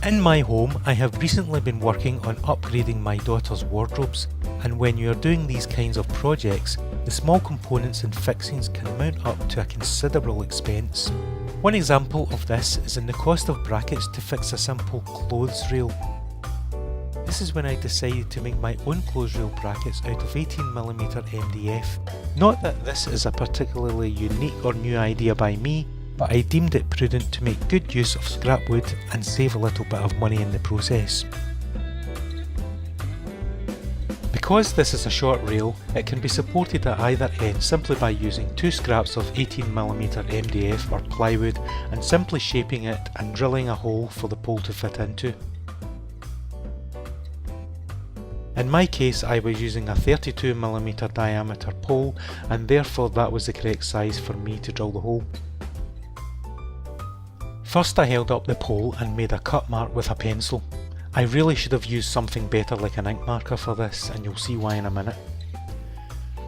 In my home, I have recently been working on upgrading my daughter's wardrobes, and when you are doing these kinds of projects, the small components and fixings can mount up to a considerable expense. One example of this is in the cost of brackets to fix a simple clothes rail. This is when I decided to make my own clothes rail brackets out of 18mm MDF. Not that this is a particularly unique or new idea by me, but I deemed it prudent to make good use of scrap wood and save a little bit of money in the process. Because this is a short rail, it can be supported at either end simply by using two scraps of 18mm MDF or plywood and simply shaping it and drilling a hole for the pole to fit into. In my case, I was using a 32mm diameter pole, and therefore that was the correct size for me to drill the hole. First I held up the pole and made a cut mark with a pencil. I really should have used something better like an ink marker for this, and you'll see why in a minute.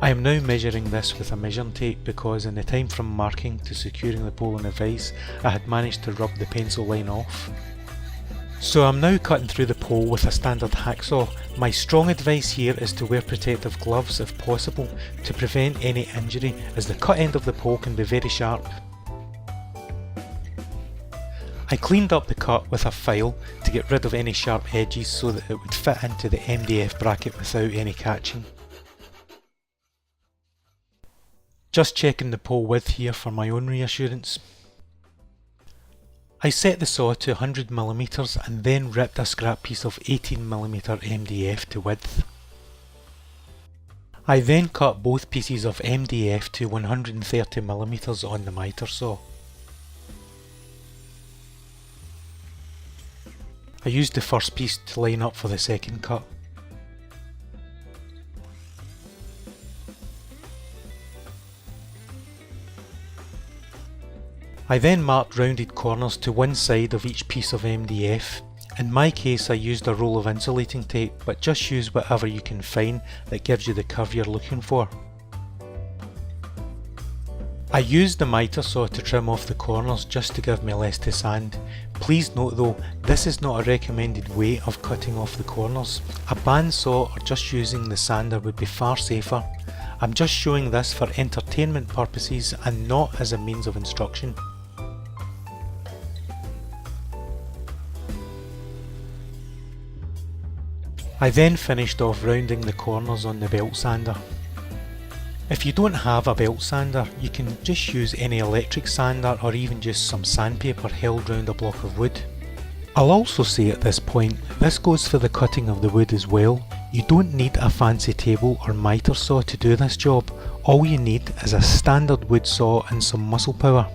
I am now measuring this with a measuring tape because in the time from marking to securing the pole in the vise, I had managed to rub the pencil line off. So I'm now cutting through the pole with a standard hacksaw. My strong advice here is to wear protective gloves if possible to prevent any injury, as the cut end of the pole can be very sharp. I cleaned up the cut with a file to get rid of any sharp edges so that it would fit into the MDF bracket without any catching. Just checking the pole width here for my own reassurance. I set the saw to 100mm and then ripped a scrap piece of 18mm MDF to width. I then cut both pieces of MDF to 130mm on the miter saw. I used the first piece to line up for the second cut. I then marked rounded corners to one side of each piece of MDF. In my case I used a roll of insulating tape, but just use whatever you can find that gives you the curve you're looking for. I used the miter saw to trim off the corners just to give me less to sand. Please note though, this is not a recommended way of cutting off the corners. A bandsaw or just using the sander would be far safer. I'm just showing this for entertainment purposes and not as a means of instruction. I then finished off rounding the corners on the belt sander. If you don't have a belt sander, you can just use any electric sander or even just some sandpaper held round a block of wood. I'll also say at this point, this goes for the cutting of the wood as well. You don't need a fancy table or miter saw to do this job. All you need is a standard wood saw and some muscle power.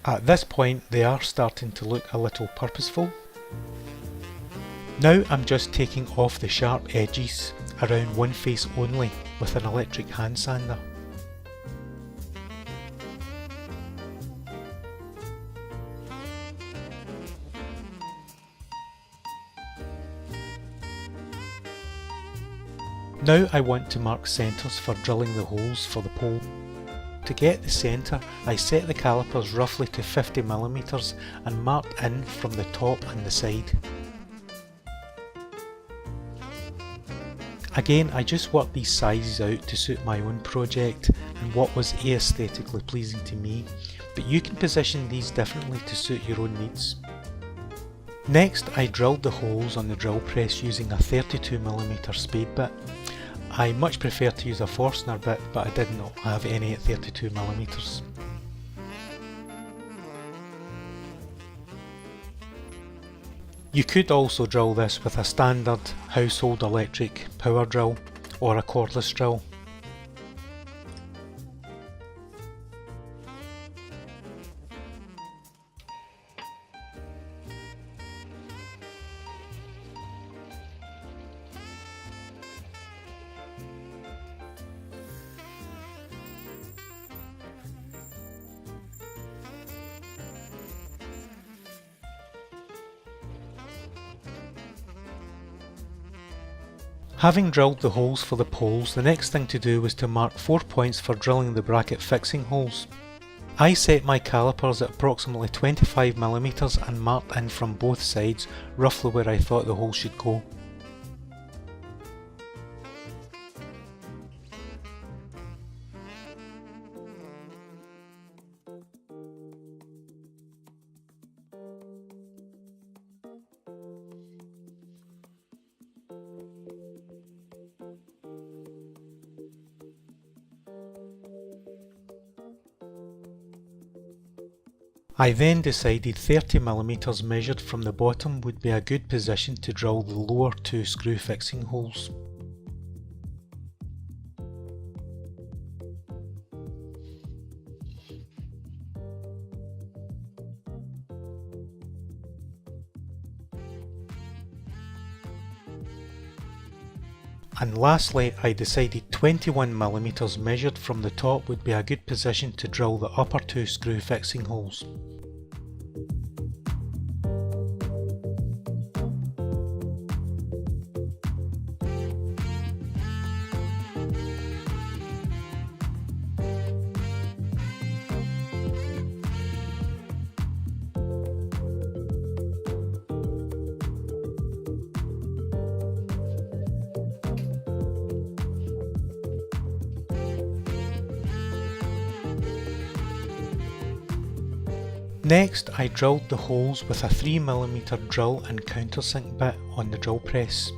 At this point they are starting to look a little purposeful. Now I'm just taking off the sharp edges around one face only with an electric hand sander. Now I want to mark centres for drilling the holes for the pole. To get the centre, I set the calipers roughly to 50mm and marked in from the top and the side. Again, I just worked these sizes out to suit my own project and what was aesthetically pleasing to me, but you can position these differently to suit your own needs. Next, I drilled the holes on the drill press using a 32mm spade bit. I much prefer to use a Forstner bit, but I did not have any at 32mm. You could also drill this with a standard household electric power drill or a cordless drill. Having drilled the holes for the poles, the next thing to do was to mark 4 points for drilling the bracket fixing holes. I set my calipers at approximately 25mm and marked in from both sides roughly where I thought the hole should go. I then decided 30mm measured from the bottom would be a good position to drill the lower two screw fixing holes. And lastly, I decided 21mm measured from the top would be a good position to drill the upper two screw fixing holes. Next, I drilled the holes with a 3mm drill and countersunk bit on the drill press.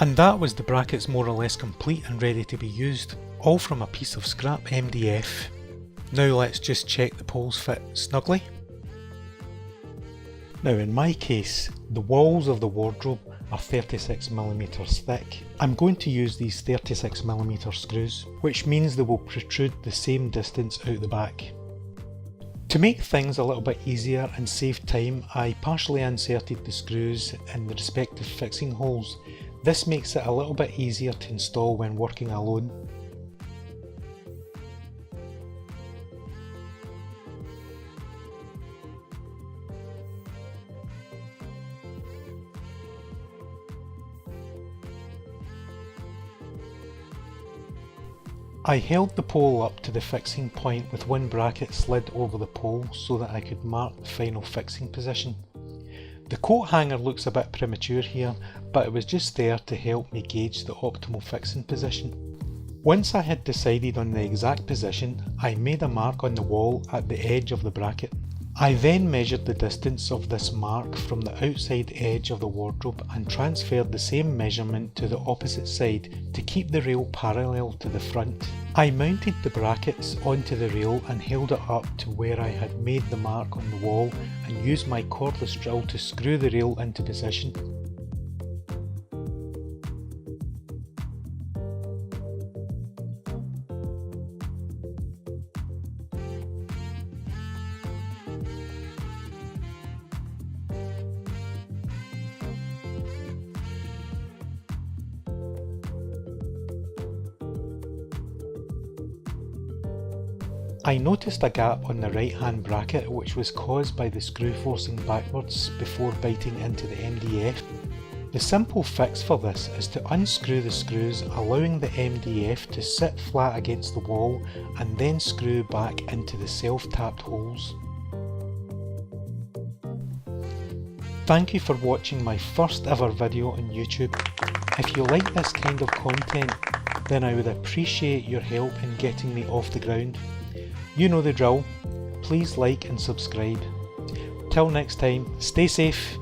And that was the brackets more or less complete and ready to be used, all from a piece of scrap MDF. Now let's just check the poles fit snugly. Now in my case, the walls of the wardrobe are 36mm thick. I'm going to use these 36mm screws, which means they will protrude the same distance out the back. To make things a little bit easier and save time, I partially inserted the screws in the respective fixing holes. This makes it a little bit easier to install when working alone. I held the pole up to the fixing point with one bracket slid over the pole so that I could mark the final fixing position. The coat hanger looks a bit premature here, but it was just there to help me gauge the optimal fixing position. Once I had decided on the exact position, I made a mark on the wall at the edge of the bracket. I then measured the distance of this mark from the outside edge of the wardrobe and transferred the same measurement to the opposite side to keep the rail parallel to the front. I mounted the brackets onto the rail and held it up to where I had made the mark on the wall and used my cordless drill to screw the rail into position. I noticed a gap on the right hand bracket which was caused by the screw forcing backwards before biting into the MDF. The simple fix for this is to unscrew the screws, allowing the MDF to sit flat against the wall and then screw back into the self-tapped holes. Thank you for watching my first ever video on YouTube. If you like this kind of content, then I would appreciate your help in getting me off the ground. You know the drill, please like and subscribe. Till next time, stay safe.